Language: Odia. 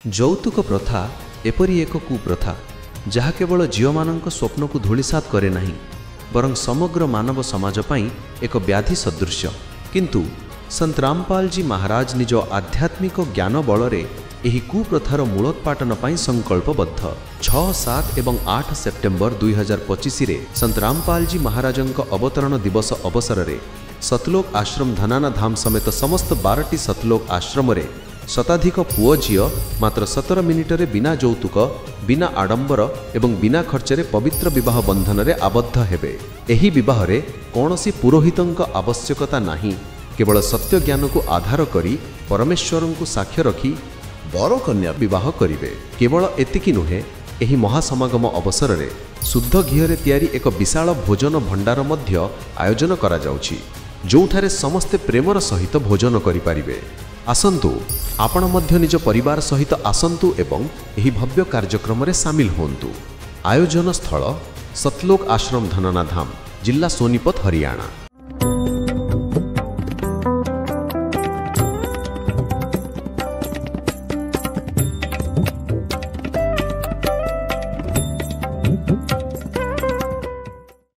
ଯୌତୁକ ପ୍ରଥା ଏପରି ଏକ କୁପ୍ରଥା ଯାହା କେବଳ ଝିଅମାନଙ୍କ ସ୍ୱପ୍ନକୁ ଧୂଳିସାତ କରେ ନାହିଁ ବରଂ ସମଗ୍ର ମାନବ ସମାଜ ପାଇଁ ଏକ ବ୍ୟାଧି ସଦୃଶ୍ୟ। କିନ୍ତୁ ସନ୍ଥ ରାମପାଲ ଜୀ ମହାରାଜ ନିଜ ଆଧ୍ୟାତ୍ମିକ ଜ୍ଞାନ ବଳରେ ଏହି କୁପ୍ରଥାର ମୂଳୋତ୍ପାଟନ ପାଇଁ ସଂକଳ୍ପବଦ୍ଧ। 6, 7 ଏବଂ 8 ସେପ୍ଟେମ୍ବର 2025ରେ ସନ୍ଥ ରାମପାଲ ଜୀ ମହାରାଜଙ୍କ ଅବତରଣ ଦିବସ ଅବସରରେ ସତଲୋକ ଆଶ୍ରମ ଧନାନା ଧାମ ସମେତ ସମସ୍ତ 12ଟି ସତଲୋକ ଆଶ୍ରମରେ ଶତାଧିକ ପୁଅ ଝିଅ ମାତ୍ର 17 ମିନିଟରେ ବିନା ଯୌତୁକ, ବିନା ଆଡ଼ମ୍ବର ଏବଂ ବିନା ଖର୍ଚ୍ଚରେ ପବିତ୍ର ବିବାହ ବନ୍ଧନରେ ଆବଦ୍ଧ ହେବେ। ଏହି ବିବାହରେ କୌଣସି ପୁରୋହିତଙ୍କ ଆବଶ୍ୟକତା ନାହିଁ। କେବଳ ସତ୍ୟ ଜ୍ଞାନକୁ ଆଧାର କରି ପରମେଶ୍ୱରଙ୍କୁ ସାକ୍ଷ୍ୟ ରଖି ବରକନ୍ୟା ବିବାହ କରିବେ। କେବଳ ଏତିକି ନୁହେଁ, ଏହି ମହାସମାଗମ ଅବସରରେ ଶୁଦ୍ଧ ଘିଅରେ ତିଆରି ଏକ ବିଶାଳ ଭୋଜନ ଭଣ୍ଡାର ମଧ୍ୟ ଆୟୋଜନ କରାଯାଉଛି, ଯେଉଁଠାରେ ସମସ୍ତେ ପ୍ରେମର ସହିତ ଭୋଜନ କରିପାରିବେ। ଆସନ୍ତୁ, ଆପଣ ମଧ୍ୟ ନିଜ ପରିବାର ସହିତ ଆସନ୍ତୁ ଏବଂ ଏହି ଭବ୍ୟ କାର୍ଯ୍ୟକ୍ରମରେ ସାମିଲ ହୁଅନ୍ତୁ। ଆୟୋଜନ ସ୍ଥଳ ସତଲୋକ ଆଶ୍ରମ ଧନାନା ଧାମ, ଜିଲ୍ଲା ସୋନିପତ, ହରିୟାଣା।